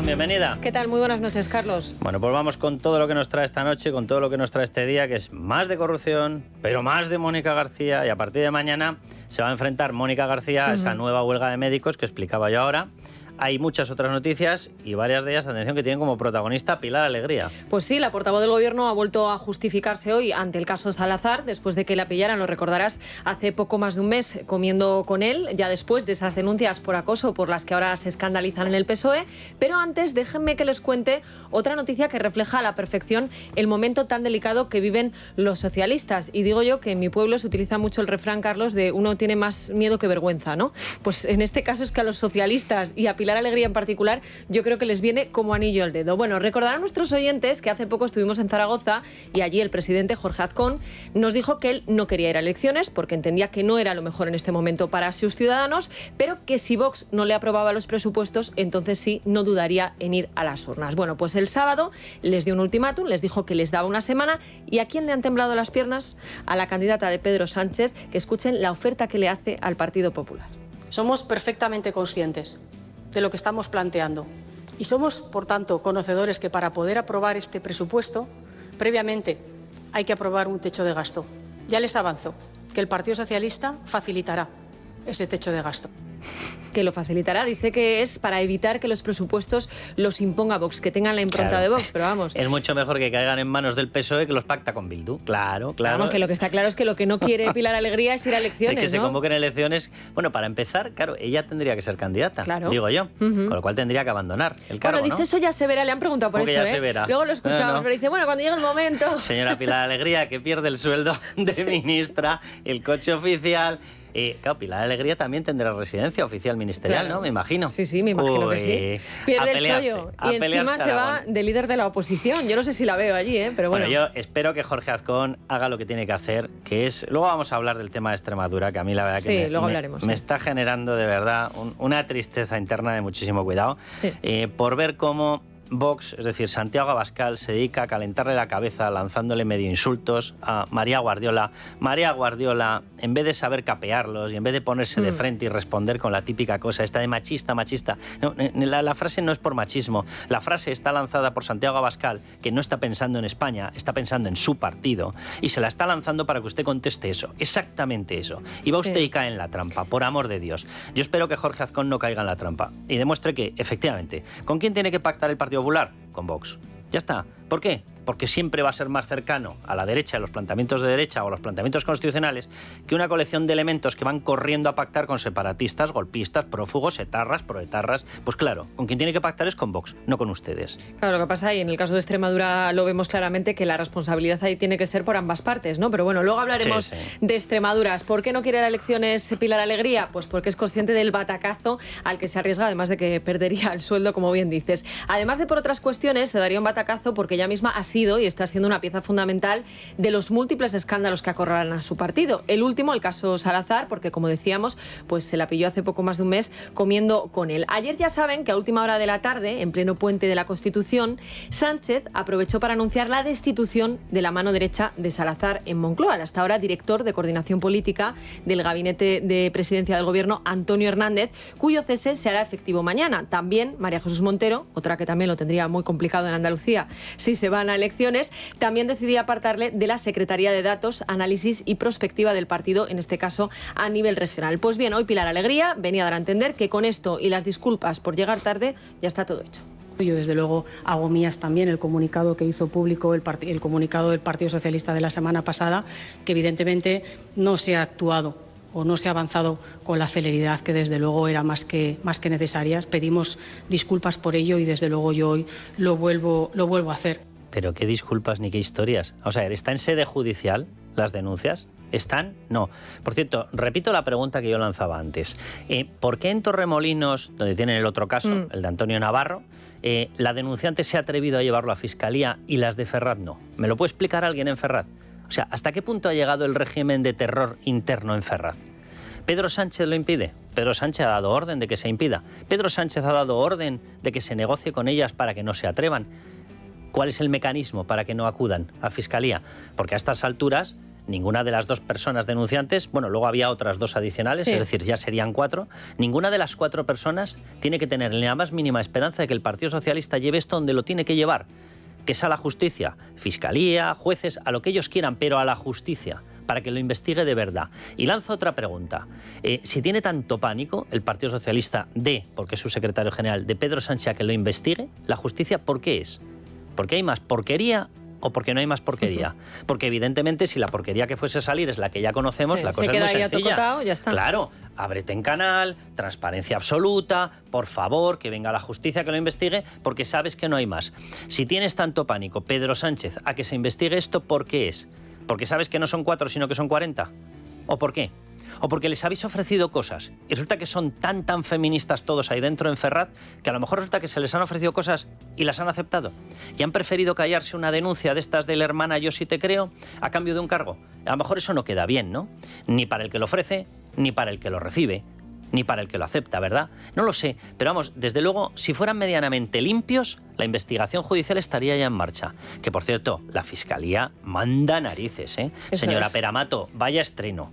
Asunción, bienvenida. ¿Qué tal? Muy buenas noches, Carlos. Bueno, pues vamos con todo lo que nos trae esta noche, con todo lo que nos trae este día, que es más de corrupción, pero más de Mónica García. Y a partir de mañana se va a enfrentar Mónica García a esa nueva huelga de médicos que explicaba yo ahora. Hay muchas otras noticias y varias de ellas, atención, que tienen como protagonista a Pilar Alegría. Pues sí, la portavoz del Gobierno ha vuelto a justificarse hoy ante el caso Salazar, después de que la pillaran, lo recordarás, hace poco más de un mes comiendo con él, ya después de esas denuncias por acoso por las que ahora se escandalizan en el PSOE. Pero antes, déjenme que les cuente otra noticia que refleja a la perfección el momento tan delicado que viven los socialistas. Y digo yo que en mi pueblo se utiliza mucho el refrán, Carlos, de uno tiene más miedo que vergüenza, ¿no? Pues en este caso es que a los socialistas y a Pilar Alegría en particular, yo creo que les viene como anillo al dedo. Bueno, recordarán nuestros oyentes que hace poco estuvimos en Zaragoza y allí el presidente Jorge Azcón nos dijo que él no quería ir a elecciones porque entendía que no era lo mejor en este momento para sus ciudadanos, pero que si Vox no le aprobaba los presupuestos, entonces sí, no dudaría en ir a las urnas. Bueno, pues el sábado les dio un ultimátum, les dijo que les daba una semana. ¿Y a quién le han temblado las piernas? A la candidata de Pedro Sánchez, que escuchen la oferta que le hace al Partido Popular. Somos perfectamente conscientes de lo que estamos planteando y somos, por tanto, conocedores que para poder aprobar este presupuesto, previamente hay que aprobar un techo de gasto. Ya les avanzo que el Partido Socialista facilitará ese techo de gasto. Que lo facilitará, dice que es para evitar que los presupuestos los imponga Vox, que tengan la impronta de Vox, pero vamos. Es mucho mejor que caigan en manos del PSOE que los pacta con Bildu. Claro. Vamos, que lo que está claro es que lo que no quiere Pilar Alegría es ir a elecciones, de que ¿no? se convoquen elecciones. Bueno, para empezar, claro, ella tendría que ser candidata, claro, digo yo, con lo cual tendría que abandonar el cargo, Bueno, dice ¿no? eso ya se verá, le han preguntado por porque eso, ya se verá. Luego lo escuchamos, No. pero dice, bueno, cuando llegue el momento... Señora Pilar Alegría, que pierde el sueldo de ministra, el coche oficial... claro, Pilar Alegría también tendrá residencia oficial ministerial, claro, ¿no? Me imagino. Sí, me imagino que sí. Pierde el chollo y encima se va de líder de la oposición. Yo no sé si la veo allí, pero bueno. Yo espero que Jorge Azcón haga lo que tiene que hacer, que es... Luego vamos a hablar del tema de Extremadura, que a mí la verdad que luego hablaremos, me está generando de verdad una tristeza interna de muchísimo cuidado, por ver cómo Vox, es decir, Santiago Abascal, se dedica a calentarle la cabeza lanzándole medio insultos a María Guardiola. María Guardiola, en vez de saber capearlos y en vez de ponerse de frente y responder con la típica cosa esta de machista, no, la frase no es por machismo, la frase está lanzada por Santiago Abascal, que no está pensando en España, está pensando en su partido, y se la está lanzando para que usted conteste eso, exactamente eso. Y va usted y cae en la trampa, por amor de Dios. Yo espero que Jorge Azcón no caiga en la trampa y demuestre que, efectivamente, ¿con quién tiene que pactar el Partido Popular? Con Vox. Ya está. ¿Por qué? Porque siempre va a ser más cercano a la derecha, a los planteamientos de derecha o a los planteamientos constitucionales, que una colección de elementos que van corriendo a pactar con separatistas, golpistas, prófugos, etarras, proetarras. Pues claro, con quien tiene que pactar es con Vox, no con ustedes. Claro, lo que pasa, y en el caso de Extremadura lo vemos claramente, que la responsabilidad ahí tiene que ser por ambas partes, ¿no? Pero bueno, luego hablaremos de Extremaduras. ¿Por qué no quiere las elecciones Pilar Alegría? Pues porque es consciente del batacazo al que se arriesga, además de que perdería el sueldo, como bien dices. Además de por otras cuestiones, se daría un batacazo porque ella misma ha sido y está siendo una pieza fundamental de los múltiples escándalos que acorralan a su partido. El último, el caso Salazar, porque como decíamos, pues se la pilló hace poco más de un mes comiendo con él. Ayer ya saben que a última hora de la tarde, en pleno puente de la Constitución, Sánchez aprovechó para anunciar la destitución de la mano derecha de Salazar en Moncloa, hasta ahora director de Coordinación Política del Gabinete de Presidencia del Gobierno, Antonio Hernández, cuyo cese se hará efectivo mañana. También María Jesús Montero, otra que también lo tendría muy complicado en Andalucía si se van a elecciones, también decidí apartarle de la Secretaría de Datos, Análisis y Prospectiva del partido, en este caso a nivel regional. Pues bien, hoy Pilar Alegría venía a dar a entender que con esto y las disculpas por llegar tarde ya está todo hecho. Yo, desde luego, hago mías también el comunicado que hizo público el comunicado del Partido Socialista de la semana pasada, que evidentemente no se ha actuado o no se ha avanzado con la celeridad que desde luego era más que necesarias. Pedimos disculpas por ello y desde luego yo hoy lo vuelvo a hacer. Pero qué disculpas ni qué historias. O sea, ¿está en sede judicial las denuncias? ¿Están? No. Por cierto, repito la pregunta que yo lanzaba antes. ¿Por qué en Torremolinos, donde tienen el otro caso, el de Antonio Navarro, la denunciante se ha atrevido a llevarlo a Fiscalía y las de Ferraz no? ¿Me lo puede explicar alguien en Ferraz? O sea, ¿hasta qué punto ha llegado el régimen de terror interno en Ferraz? ¿Pedro Sánchez lo impide? Pedro Sánchez ha dado orden de que se impida. Pedro Sánchez ha dado orden de que se negocie con ellas para que no se atrevan. ¿Cuál es el mecanismo para que no acudan a Fiscalía? Porque a estas alturas ninguna de las 2 personas denunciantes, bueno, luego había otras 2 adicionales, sí, es decir, ya serían 4, ninguna de las 4 personas tiene que tener ni la más mínima esperanza de que el Partido Socialista lleve esto donde lo tiene que llevar, que es a la justicia, fiscalía, jueces, a lo que ellos quieran, pero a la justicia, para que lo investigue de verdad. Y lanzo otra pregunta. Si tiene tanto pánico el Partido Socialista porque es su secretario general, de Pedro Sánchez a que lo investigue, la justicia, ¿por qué es? ¿Porque hay más porquería o porque no hay más porquería? Porque evidentemente si la porquería que fuese a salir es la que ya conocemos, sí, la cosa es muy sencilla. Tocotado, ya está. Claro, ábrete en canal, transparencia absoluta, por favor, que venga la justicia que lo investigue, porque sabes que no hay más. Si tienes tanto pánico, Pedro Sánchez, a que se investigue esto, ¿por qué es? ¿Porque sabes que no son 4 sino que son 40? ¿O por qué? ¿O porque les habéis ofrecido cosas y resulta que son tan feministas todos ahí dentro en Ferraz que a lo mejor resulta que se les han ofrecido cosas y las han aceptado y han preferido callarse una denuncia de estas de la hermana Yo sí te creo a cambio de un cargo? A lo mejor eso no queda bien, ¿no? Ni para el que lo ofrece, ni para el que lo recibe, ni para el que lo acepta, ¿verdad? No lo sé, pero vamos, desde luego, si fueran medianamente limpios, la investigación judicial estaría ya en marcha. Que, por cierto, la Fiscalía manda narices, ¿eh? Señora Peramato, vaya estreno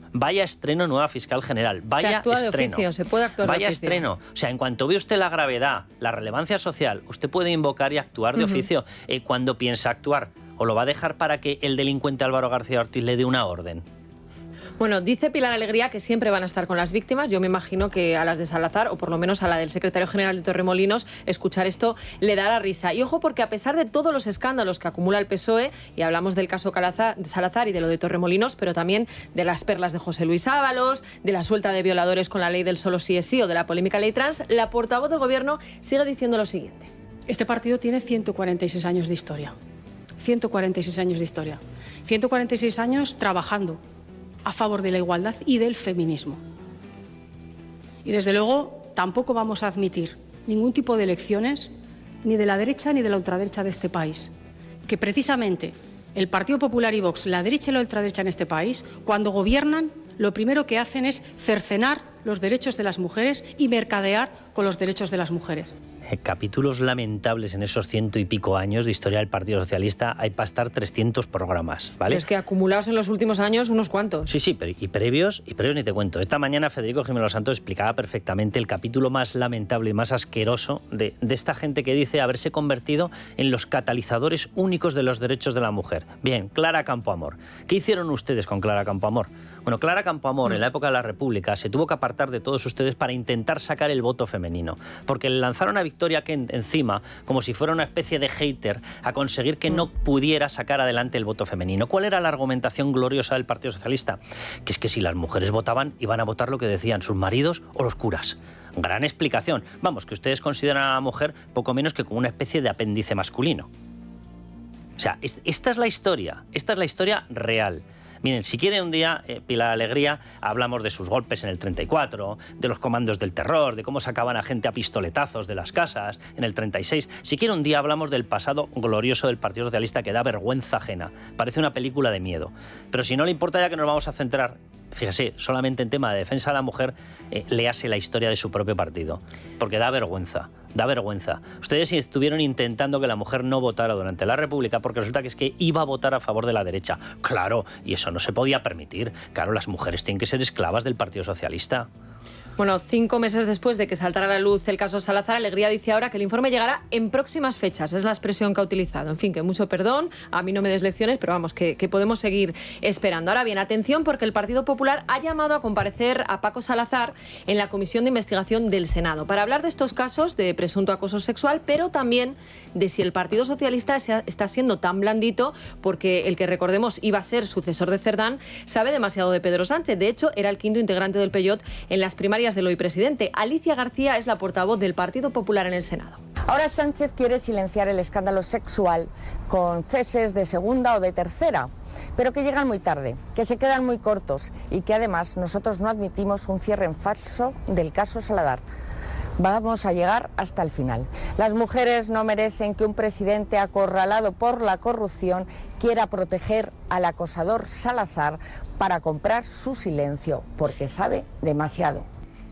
nueva fiscal general, vaya se actúa estreno. De oficio, se puede actuar vaya de oficio. Estreno. O sea, en cuanto ve usted la gravedad, la relevancia social, usted puede invocar y actuar de oficio. Cuando piensa actuar, o lo va a dejar para que el delincuente Álvaro García Ortiz le dé una orden. Bueno, dice Pilar Alegría que siempre van a estar con las víctimas. Yo me imagino que a las de Salazar, o por lo menos a la del secretario general de Torremolinos, escuchar esto le dará risa. Y ojo, porque a pesar de todos los escándalos que acumula el PSOE, y hablamos del caso Salazar y de lo de Torremolinos, pero también de las perlas de José Luis Ábalos, de la suelta de violadores con la ley del solo sí es sí o de la polémica ley trans, la portavoz del Gobierno sigue diciendo lo siguiente. Este partido tiene 146 años de historia. 146 años de historia. 146 años trabajando a favor de la igualdad y del feminismo. Y desde luego tampoco vamos a admitir ningún tipo de elecciones ni de la derecha ni de la ultraderecha de este país. Que precisamente el Partido Popular y Vox, la derecha y la ultraderecha en este país, cuando gobiernan, lo primero que hacen es cercenar los derechos de las mujeres y mercadear con los derechos de las mujeres. Capítulos lamentables en esos 100 y pico años de historia del Partido Socialista. Hay para estar 300 programas, ¿vale? Pero es que acumulados en los últimos años unos cuantos. Sí, pero y previos ni te cuento. Esta mañana Federico Jiménez Santos explicaba perfectamente el capítulo más lamentable y más asqueroso de esta gente que dice haberse convertido en los catalizadores únicos de los derechos de la mujer. Bien, Clara Campoamor. ¿Qué hicieron ustedes con Clara Campoamor? Bueno, Clara Campoamor en la época de la República se tuvo que apartar de todos ustedes para intentar sacar el voto femenino, porque le lanzaron a Victoria Kent encima como si fuera una especie de hater a conseguir que no pudiera sacar adelante el voto femenino. ¿Cuál era la argumentación gloriosa del Partido Socialista? Que es que si las mujeres votaban, iban a votar lo que decían sus maridos o los curas. Gran explicación. Vamos, que ustedes consideran a la mujer poco menos que como una especie de apéndice masculino. O sea, esta es la historia real. Miren, si quiere un día, Pilar Alegría, hablamos de sus golpes en el 34, de los comandos del terror, de cómo sacaban a gente a pistoletazos de las casas en el 36. Si quiere un día hablamos del pasado glorioso del Partido Socialista que da vergüenza ajena. Parece una película de miedo. Pero si no le importa, ya que nos vamos a centrar, fíjese, solamente en tema de defensa de la mujer, léase la historia de su propio partido. Porque da vergüenza. Da vergüenza. Ustedes estuvieron intentando que la mujer no votara durante la República porque resulta que es que iba a votar a favor de la derecha. Claro, y eso no se podía permitir. Claro, las mujeres tienen que ser esclavas del Partido Socialista. Bueno, 5 meses después de que saltara a la luz el caso Salazar, Alegría dice ahora que el informe llegará en próximas fechas. Es la expresión que ha utilizado. En fin, que mucho perdón, a mí no me des lecciones, pero vamos, que podemos seguir esperando. Ahora bien, atención, porque el Partido Popular ha llamado a comparecer a Paco Salazar en la Comisión de Investigación del Senado para hablar de estos casos de presunto acoso sexual, pero también de si el Partido Socialista está siendo tan blandito, porque el que, recordemos, iba a ser sucesor de Cerdán, sabe demasiado de Pedro Sánchez. De hecho, era el 5º integrante del Peyot en las primarias del hoy presidente. Alicia García es la portavoz del Partido Popular en el Senado. Ahora Sánchez quiere silenciar el escándalo sexual con ceses de segunda o de tercera, pero que llegan muy tarde, que se quedan muy cortos y que además nosotros no admitimos un cierre en falso del caso Salazar. Vamos a llegar hasta el final. Las mujeres no merecen que un presidente acorralado por la corrupción quiera proteger al acosador Salazar para comprar su silencio, porque sabe demasiado.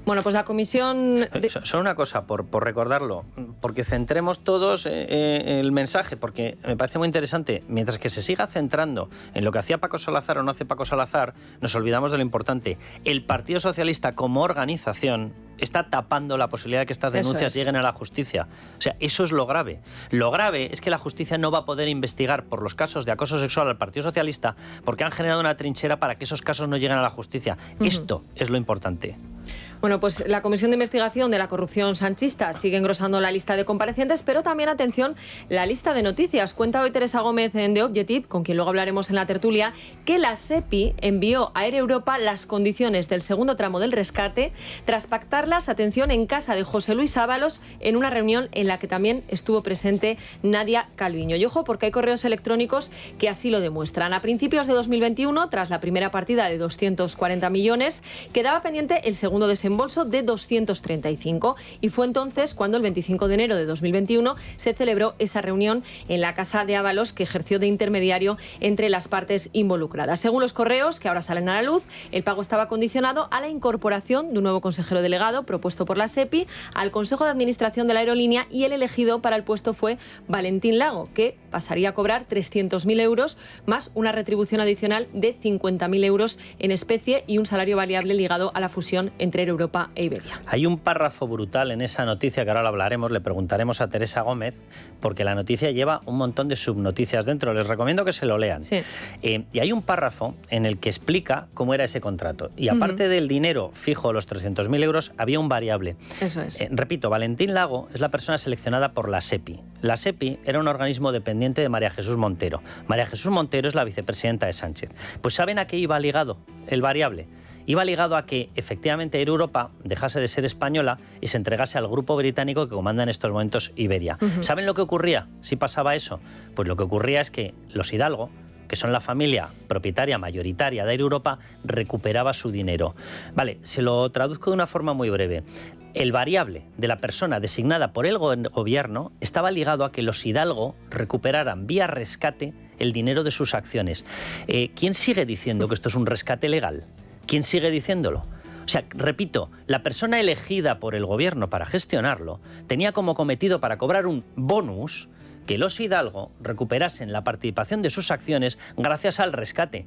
Bueno, pues la comisión... Solo una cosa, por recordarlo, porque centremos todos el mensaje, porque me parece muy interesante. Mientras que se siga centrando en lo que hacía Paco Salazar o no hace Paco Salazar, nos olvidamos de lo importante. El Partido Socialista como organización está tapando la posibilidad de que estas denuncias lleguen a la justicia. O sea, eso es lo grave. Lo grave es que la justicia no va a poder investigar por los casos de acoso sexual al Partido Socialista porque han generado una trinchera para que esos casos no lleguen a la justicia. Esto es lo importante. Bueno, pues la Comisión de Investigación de la Corrupción Sanchista sigue engrosando la lista de comparecientes, pero también, atención, la lista de noticias. Cuenta hoy Teresa Gómez en The Objective, con quien luego hablaremos en la tertulia, que la SEPI envió a Air Europa las condiciones del segundo tramo del rescate tras pactarlas, atención, en casa de José Luis Ábalos en una reunión en la que también estuvo presente Nadia Calviño. Y ojo, porque hay correos electrónicos que así lo demuestran. A principios de 2021, tras la primera partida de 240 millones, quedaba pendiente el segundo desembolso de 235 y fue entonces cuando el 25 de enero de 2021 se celebró esa reunión en la casa de Ábalos, que ejerció de intermediario entre las partes involucradas. Según los correos que ahora salen a la luz, el pago estaba condicionado a la incorporación de un nuevo consejero delegado propuesto por la SEPI al Consejo de Administración de la aerolínea, y el elegido para el puesto fue Valentín Lago, que pasaría a cobrar 300.000 euros más una retribución adicional de 50.000 euros en especie y un salario variable ligado a la fusión entre Air Europa e Iberia. Hay un párrafo brutal en esa noticia que ahora lo hablaremos, le preguntaremos a Teresa Gómez, porque la noticia lleva un montón de subnoticias dentro. Les recomiendo que se lo lean. Sí. Y hay un párrafo en el que explica cómo era ese contrato. Y aparte del dinero fijo, los 300.000 euros, había un variable. Eso es. Repito, Valentín Lago es la persona seleccionada por la SEPI. La SEPI era un organismo dependiente de María Jesús Montero. María Jesús Montero es la vicepresidenta de Sánchez. Pues ¿saben a qué iba ligado el variable? Iba ligado a que efectivamente Air Europa dejase de ser española y se entregase al grupo británico que comanda en estos momentos Iberia. ¿Saben lo que ocurría si pasaba eso? Pues lo que ocurría es que los Hidalgo, que son la familia propietaria mayoritaria de Air Europa, recuperaba su dinero. Vale, se lo traduzco de una forma muy breve. El variable de la persona designada por el gobierno estaba ligado a que los Hidalgo recuperaran vía rescate el dinero de sus acciones. ¿Quién sigue diciendo que esto es un rescate legal? ¿Quién sigue diciéndolo? O sea, repito, la persona elegida por el gobierno para gestionarlo tenía como cometido, para cobrar un bonus, que los Hidalgo recuperasen la participación de sus acciones gracias al rescate.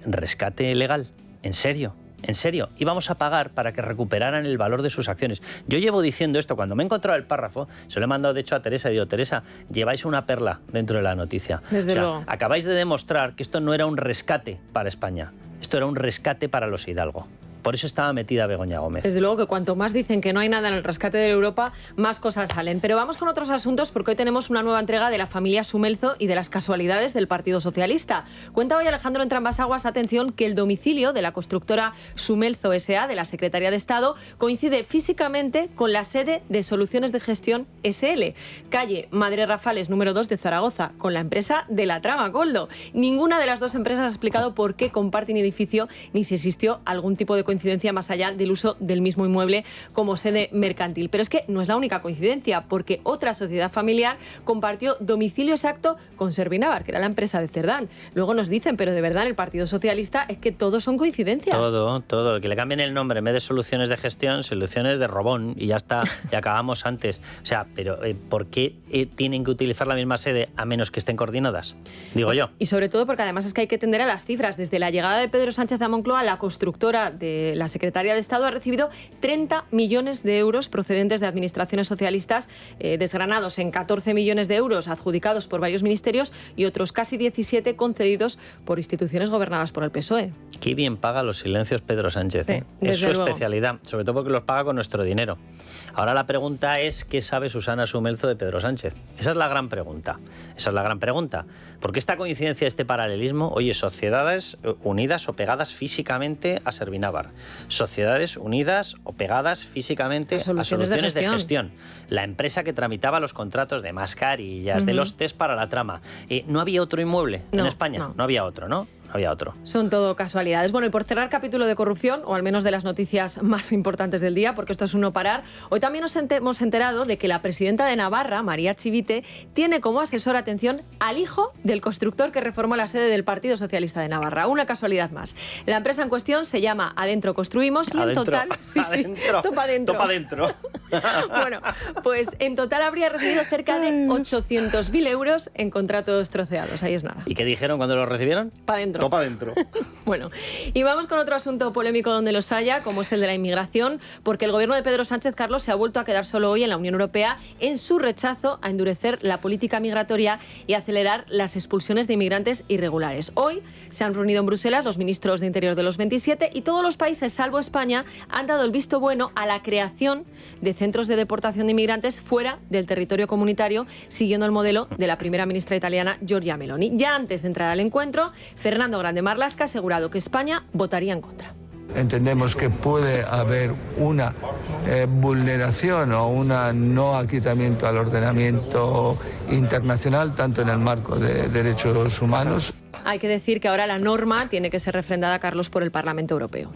¿Rescate legal? ¿En serio? ¿En serio? Íbamos a pagar para que recuperaran el valor de sus acciones. Yo llevo diciendo esto, cuando me he encontrado el párrafo, se lo he mandado de hecho a Teresa y digo, Teresa, lleváis una perla dentro de la noticia. Desde luego. Acabáis de demostrar que esto no era un rescate para España, esto era un rescate para los Hidalgo. Por eso estaba metida Begoña Gómez. Desde luego que cuanto más dicen que no hay nada en el rescate de Europa, más cosas salen. Pero vamos con otros asuntos, porque hoy tenemos una nueva entrega de la familia Sumelzo y de las casualidades del Partido Socialista. Cuenta hoy Alejandro Entrambas-Aguas, atención, que el domicilio de la constructora Sumelzo S.A. de la Secretaría de Estado coincide físicamente con la sede de Soluciones de Gestión S.L., calle Madre Rafales número 2 de Zaragoza, con la empresa de la trama, Coldo. Ninguna de las dos empresas ha explicado por qué comparten edificio ni si existió algún tipo de coincidencia más allá del uso del mismo inmueble como sede mercantil. Pero es que no es la única coincidencia, porque otra sociedad familiar compartió domicilio exacto con Servinavar, que era la empresa de Cerdán. Luego nos dicen, pero de verdad en el Partido Socialista es que todos son coincidencias. Todo. Que le cambien el nombre, en vez de Soluciones de Gestión, Soluciones de Robón, y ya está, y acabamos antes. O sea, pero ¿por qué tienen que utilizar la misma sede a menos que estén coordinadas? Digo yo. Y sobre todo porque además es que hay que atender a las cifras. Desde la llegada de Pedro Sánchez a Moncloa, la constructora de la Secretaría de Estado ha recibido 30 millones de euros procedentes de administraciones socialistas, desgranados en 14 millones de euros adjudicados por varios ministerios y otros casi 17 concedidos por instituciones gobernadas por el PSOE. Qué bien paga los silencios Pedro Sánchez. Sí, es su luego. especialidad, sobre todo porque los paga con nuestro dinero. Ahora la pregunta es, ¿qué sabe Susana Sumelzo de Pedro Sánchez? Esa es la gran pregunta. Porque esta coincidencia, este paralelismo, oye, sociedades unidas o pegadas físicamente a Servinavar, sociedades unidas o pegadas físicamente a Soluciones de Gestión, la empresa que tramitaba los contratos de mascarillas, de los test para la trama. ¿No había otro inmueble en España? No había otro, ¿no? había otro. Son todo casualidades. Bueno, y por cerrar capítulo de corrupción, o al menos de las noticias más importantes del día, porque esto es un no parar, hoy también nos hemos enterado de que la presidenta de Navarra, María Chivite, tiene como asesor, atención, al hijo del constructor que reformó la sede del Partido Socialista de Navarra. Una casualidad más. La empresa en cuestión se llama Adentro Construimos y adentro, en total... Sí, adentro, topa adentro. Topa adentro. Bueno, pues en total habría recibido cerca de 800.000 euros en contratos troceados. Ahí es nada. ¿Y qué dijeron cuando lo recibieron? Pa' dentro. Topa adentro. Bueno, y vamos con otro asunto polémico donde los haya, como es el de la inmigración, porque el gobierno de Pedro Sánchez, Carlos, se ha vuelto a quedar solo hoy en la Unión Europea en su rechazo a endurecer la política migratoria y acelerar las expulsiones de inmigrantes irregulares. Hoy se han reunido en Bruselas los ministros de Interior de los 27 y todos los países, salvo España, han dado el visto bueno a la creación de centros de deportación de inmigrantes fuera del territorio comunitario, siguiendo el modelo de la primera ministra italiana Giorgia Meloni. Ya antes de entrar al encuentro, Fernando Grande Marlaska ha asegurado que España votaría en contra. Entendemos que puede haber una vulneración o un no acatamiento al ordenamiento internacional, tanto en el marco de derechos humanos. Hay que decir que ahora la norma tiene que ser refrendada, Carlos, por el Parlamento Europeo.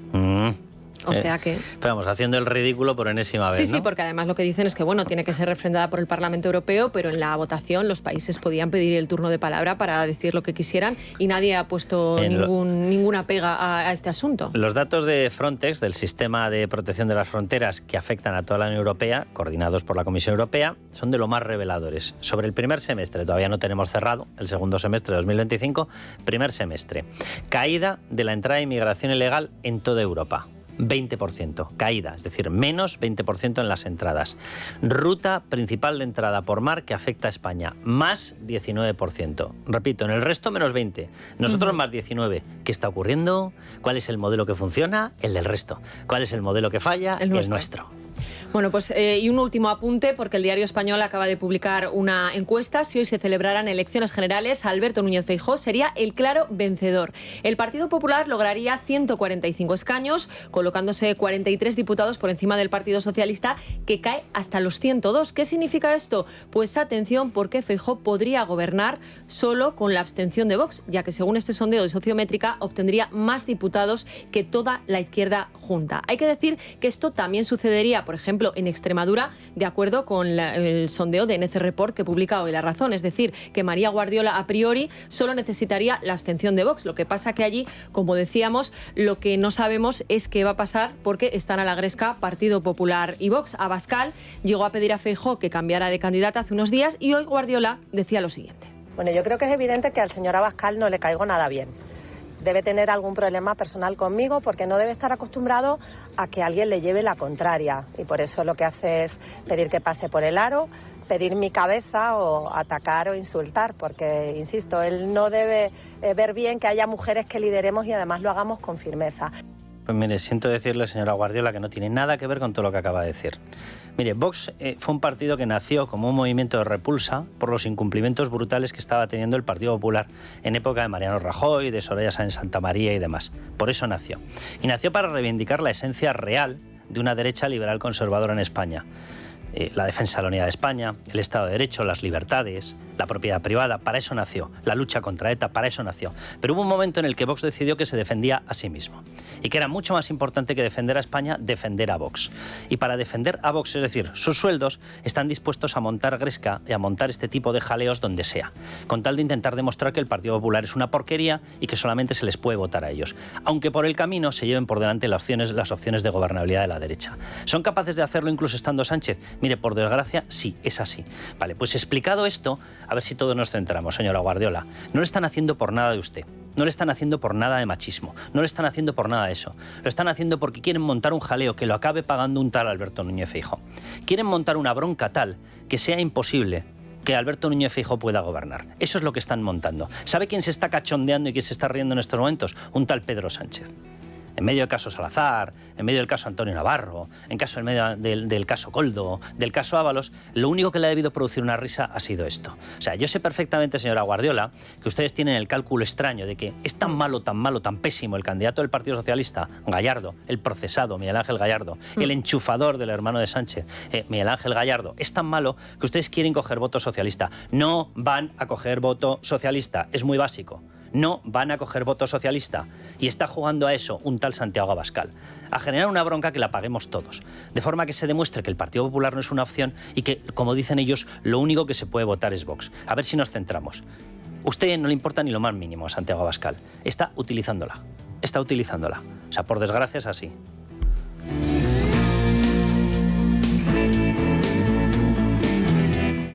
O sea que... Pero vamos, haciendo el ridículo por enésima vez, Sí, ¿no? porque además lo que dicen es que, bueno, tiene que ser refrendada por el Parlamento Europeo, pero en la votación los países podían pedir el turno de palabra para decir lo que quisieran y nadie ha puesto ninguna pega a este asunto. Los datos de Frontex, del sistema de protección de las fronteras que afectan a toda la Unión Europea, coordinados por la Comisión Europea, son de lo más reveladores. Sobre el primer semestre, todavía no tenemos cerrado, el segundo semestre de 2025, primer semestre. Caída de la entrada de inmigración ilegal en toda Europa. 20%, caída, es decir, menos 20% en las entradas. Ruta principal de entrada por mar que afecta a España, más 19%. Repito, en el resto menos 20%, nosotros más 19%. ¿Qué está ocurriendo? ¿Cuál es el modelo que funciona? El del resto. ¿Cuál es el modelo que falla? El nuestro. Bueno, pues y un último apunte, porque el Diario Español acaba de publicar una encuesta. Si hoy se celebraran elecciones generales, Alberto Núñez Feijóo sería el claro vencedor. El Partido Popular lograría 145 escaños, colocándose 43 diputados por encima del Partido Socialista, que cae hasta los 102. ¿Qué significa esto? Pues atención, porque Feijóo podría gobernar solo con la abstención de Vox, ya que según este sondeo de Sociométrica obtendría más diputados que toda la izquierda junta. Hay que decir que esto también sucedería, por ejemplo, en Extremadura, de acuerdo con el sondeo de NC Report que publica hoy La Razón. Es decir, que María Guardiola a priori solo necesitaría la abstención de Vox. Lo que pasa que allí, como decíamos, lo que no sabemos es qué va a pasar porque están a la gresca Partido Popular y Vox. Abascal llegó a pedir a Feijóo que cambiara de candidata hace unos días y hoy Guardiola decía lo siguiente. Bueno, yo creo que es evidente que al señor Abascal no le caigo nada bien. Debe tener algún problema personal conmigo porque no debe estar acostumbrado a que alguien le lleve la contraria. Y por eso lo que hace es pedir que pase por el aro, pedir mi cabeza o atacar o insultar. Porque, insisto, él no debe ver bien que haya mujeres que lideremos y además lo hagamos con firmeza. Pues mire, siento decirle, señora Guardiola, que no tiene nada que ver con todo lo que acaba de decir. Mire, Vox fue un partido que nació como un movimiento de repulsa por los incumplimientos brutales que estaba teniendo el Partido Popular en época de Mariano Rajoy, de Soraya Sáenz Santamaría y demás. Por eso nació. Y nació para reivindicar la esencia real de una derecha liberal conservadora en España. La defensa de la unidad de España, el Estado de Derecho, las libertades, la propiedad privada, para eso nació. La lucha contra ETA, para eso nació. Pero hubo un momento en el que Vox decidió que se defendía a sí mismo y que era mucho más importante que defender a España, defender a Vox. Y para defender a Vox, es decir, sus sueldos, están dispuestos a montar gresca y a montar este tipo de jaleos donde sea, con tal de intentar demostrar que el Partido Popular es una porquería y que solamente se les puede votar a ellos, aunque por el camino se lleven por delante las opciones de gobernabilidad de la derecha. ¿Son capaces de hacerlo incluso estando Sánchez? Mire, por desgracia, sí, es así. Vale, pues explicado esto, a ver si todos nos centramos, señora Guardiola. No lo están haciendo por nada de usted. No le están haciendo por nada de machismo. No le están haciendo por nada de eso. Lo están haciendo porque quieren montar un jaleo que lo acabe pagando un tal Alberto Núñez Feijóo. Quieren montar una bronca tal que sea imposible que Alberto Núñez Feijóo pueda gobernar. Eso es lo que están montando. ¿Sabe quién se está cachondeando y quién se está riendo en estos momentos? Un tal Pedro Sánchez. En medio del caso Salazar, en medio del caso Antonio Navarro, en medio del caso Koldo, del caso Ábalos, lo único que le ha debido producir una risa ha sido esto. O sea, yo sé perfectamente, señora Guardiola, que ustedes tienen el cálculo extraño de que es tan malo, tan pésimo el candidato del Partido Socialista, Gallardo, el procesado, Miguel Ángel Gallardo, el enchufador del hermano de Sánchez, Miguel Ángel Gallardo, es tan malo que ustedes quieren coger voto socialista. No van a coger voto socialista, es muy básico. no van a coger voto socialista. Y está jugando a eso un tal Santiago Abascal, a generar una bronca que la paguemos todos, de forma que se demuestre que el Partido Popular no es una opción y que, como dicen ellos, lo único que se puede votar es Vox. A ver si nos centramos. Usted no le importa ni lo más mínimo a Santiago Abascal. Está utilizándola. O sea, por desgracia es así.